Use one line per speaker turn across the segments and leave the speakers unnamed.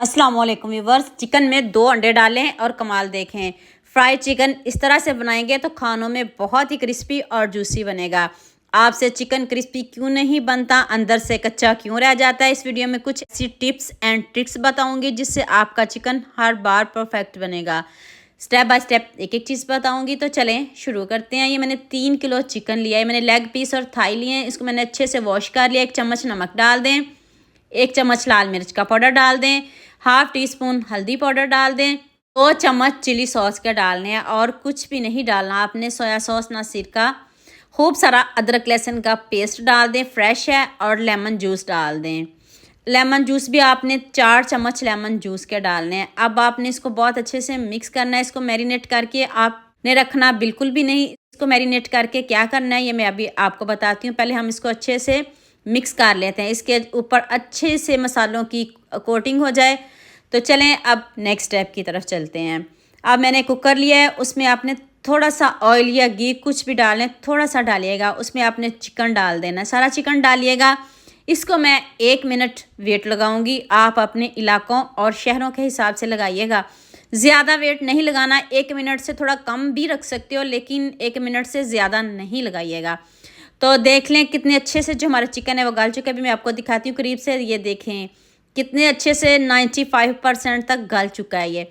अस्सलाम वालेकुम viewers. Chicken में 2 अंडे डालें और कमाल देखें। फ्राई चिकन इस तरह से बनाएंगे तो खानों में बहुत ही क्रिस्पी और जूसी बनेगा। आपसे चिकन क्रिस्पी क्यों नहीं बनता, अंदर से कच्चा क्यों रह जाता है, इस वीडियो में कुछ ऐसी टिप्स एंड ट्रिक्स बताऊंगी जिससे आपका चिकन हर बार परफेक्ट बनेगा। स्टेप बाय स्टेप एक एक चीज़ बताऊंगी। तो चलें शुरू करते हैं। ये मैंने 3 किलो चिकन लिया है। मैंने लेग पीस और थाई लिए हैं। इसको मैंने अच्छे से वॉश कर लिया। 1 चम्मच नमक डाल दें, 1 चम्मच लाल मिर्च का पाउडर डाल दें, हाफ टी स्पून हल्दी पाउडर डाल दें, 2 चम्मच चिली सॉस का डालने हैं और कुछ भी नहीं डालना आपने, सोया सॉस ना सिरका। खूब सारा अदरक लहसुन का पेस्ट डाल दें, फ्रेश है, और लेमन जूस डाल दें। लेमन जूस भी आपने 4 चम्मच लेमन जूस के डालने हैं। अब आपने इसको बहुत अच्छे से मिक्स करना है। इसको मैरिनेट करके आपने रखना बिल्कुल भी नहीं। इसको मैरिनेट करके क्या करना है ये मैं अभी आपको बताती हूँ। पहले हम इसको अच्छे से मिक्स कर लेते हैं, इसके ऊपर अच्छे से मसालों की कोटिंग हो जाए। तो चलें अब नेक्स्ट स्टेप की तरफ चलते हैं। अब मैंने कुकर लिया है, उसमें आपने थोड़ा सा ऑयल या घी कुछ भी डालें, थोड़ा सा डालिएगा। उसमें आपने चिकन डाल देना, सारा चिकन डालिएगा। इसको मैं 1 मिनट वेट लगाऊंगी। आप अपने इलाकों और शहरों के हिसाब से लगाइएगा, ज़्यादा वेट नहीं लगाना। 1 मिनट से थोड़ा कम भी रख सकते हो, लेकिन 1 मिनट से ज़्यादा नहीं लगाइएगा। तो देख लें कितने अच्छे से जो हमारा चिकन है वो गल चुका है। अभी मैं आपको दिखाती हूँ करीब से। ये देखें कितने अच्छे से 95% तक गल चुका है ये।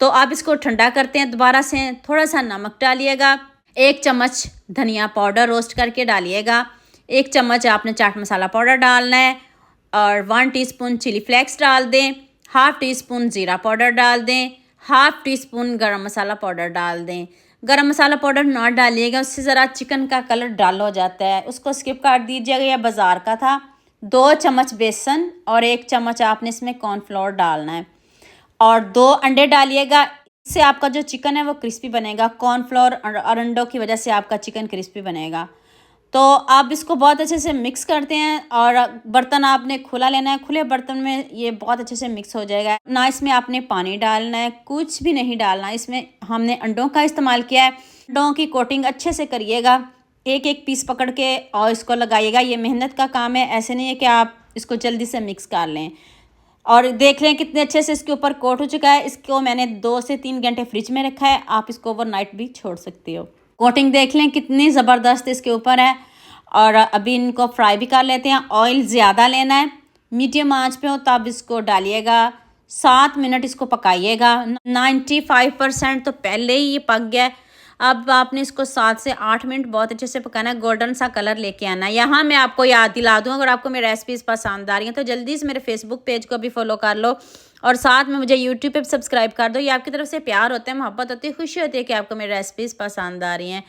तो आप इसको ठंडा करते हैं। दोबारा से थोड़ा सा नमक डालिएगा, 1 चम्मच धनिया पाउडर रोस्ट करके डालिएगा, 1 चम्मच आपने चाट मसाला पाउडर डालना है, और 1 टीस्पून चिली फ्लेक्स डाल दें, हाफ टी स्पून ज़ीरा पाउडर डाल दें, हाफ टी स्पून गरम मसाला पाउडर डाल दें। गरम मसाला पाउडर ना डालिएगा, उससे ज़रा चिकन का कलर डल हो जाता है, उसको स्किप कर दीजिएगा। यह बाज़ार का था। 2 चम्मच बेसन और 1 चम्मच आपने इसमें कॉर्नफ्लोर डालना है, और 2 अंडे डालिएगा। इससे आपका जो चिकन है वो क्रिस्पी बनेगा। कॉर्नफ्लोर और अंडों की वजह से आपका चिकन क्रिस्पी बनेगा। तो आप इसको बहुत अच्छे से मिक्स करते हैं, और बर्तन आपने खुला लेना है। खुले बर्तन में ये बहुत अच्छे से मिक्स हो जाएगा। ना इसमें आपने पानी डालना है, कुछ भी नहीं डालना। इसमें हमने अंडों का इस्तेमाल किया है। अंडों की कोटिंग अच्छे से करिएगा, एक एक पीस पकड़ के और इसको लगाइएगा। ये मेहनत का काम है, ऐसे नहीं है कि आप इसको जल्दी से मिक्स कर लें। और देख लें कितने अच्छे से इसके ऊपर कोट हो चुका है। इसको मैंने 2 से 3 घंटे फ्रिज में रखा है। आप इसको ओवरनाइट भी छोड़ सकते हो। कोटिंग देख लें कितनी ज़बरदस्त इसके ऊपर है। और अभी इनको फ्राई भी कर लेते हैं। ऑयल ज़्यादा लेना है, मीडियम आंच पे हो तब इसको डालिएगा। 7 मिनट इसको पकाइएगा। 95% तो पहले ही ये पक गया है। अब आपने इसको 7 से 8 मिनट बहुत अच्छे से पकाना है। गोल्डन सा कलर लेके आना है। यहाँ मैं आपको याद दिला दूँ, अगर आपको मेरी रेसिपीज़ पसंद आ रही हैं तो जल्दी से मेरे फेसबुक पेज को भी फॉलो कर लो, और साथ में मुझे यूट्यूब पे सब्सक्राइब कर दो। ये आपकी तरफ से प्यार होता है, मोहब्बत होती है, खुशी होती है कि आपको मेरी रेसिपीज़ पसंद आ रही हैं।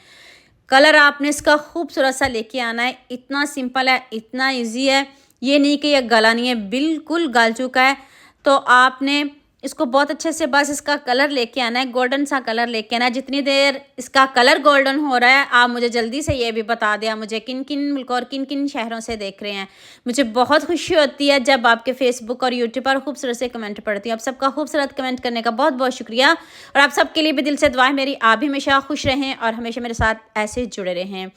कलर आपने इसका खूबसूरत सा लेके आना है। इतना सिंपल है, इतना इजी है। ये नहीं कि ये गला नहीं है, बिल्कुल गल चुका है। तो आपने इसको बहुत अच्छे से बस इसका कलर लेके आना है, गोल्डन सा कलर लेके आना है। जितनी देर इसका कलर गोल्डन हो रहा है, आप मुझे जल्दी से ये भी बता दें आप मुझे किन किन मुल्क और किन किन शहरों से देख रहे हैं। मुझे बहुत खुशी होती है जब आपके फेसबुक और यूट्यूब पर खूबसूरत से कमेंट पढ़ती हूँ। आप सबका खूबसूरत कमेंट करने का बहुत बहुत शुक्रिया, और आप सबके लिए भी दिल से दुआ है मेरी। आप भी हमेशा खुश रहें और हमेशा मेरे साथ ऐसे जुड़े रहें।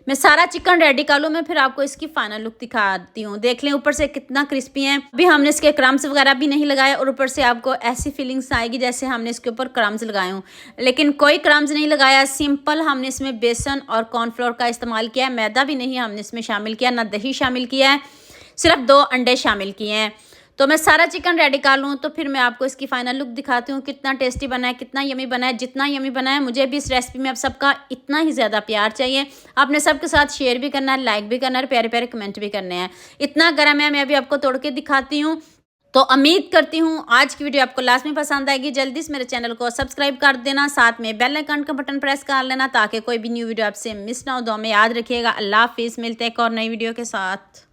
मैं सारा चिकन रेडी कर लूँ, मैं फिर आपको इसकी फाइनल लुक दिखाती हूँ। देख लें ऊपर से कितना क्रिस्पी है। अभी हमने इसके क्रम्स वगैरह भी नहीं लगाए, और ऊपर से आपको ऐसी फीलिंग्स आएगी जैसे हमने इसके ऊपर क्रम्स लगाए हों, लेकिन कोई क्रम्स नहीं लगाया। सिंपल हमने इसमें बेसन और कॉर्नफ्लोर का इस्तेमाल किया है। मैदा भी नहीं हमने इसमें शामिल किया, ना दही शामिल किया है, सिर्फ 2 अंडे शामिल किए हैं। तो मैं सारा चिकन रेडी कर लूँ तो फिर मैं आपको इसकी फाइनल लुक दिखाती हूँ। कितना टेस्टी बना है, कितना यमी बना है। जितना यमी बना है, मुझे भी इस रेसिपी में आप सबका इतना ही ज़्यादा प्यार चाहिए। आपने सबके साथ शेयर भी करना है, लाइक भी करना है, प्यारे प्यारे कमेंट भी करने हैं। इतना गर्म है, मैं अभी आपको तोड़ के दिखाती हूँ। तो उम्मीद करती हूँ आज की वीडियो आपको लास्ट में पसंद आएगी। जल्दी से मेरे चैनल को सब्सक्राइब कर देना, साथ में बेल आइकन का बटन प्रेस कर लेना ताकि कोई भी न्यू वीडियो आपसे मिस ना हो। दो में याद रखिएगा। अल्लाह हाफिज़, मिलते हैं एक और नई वीडियो के साथ।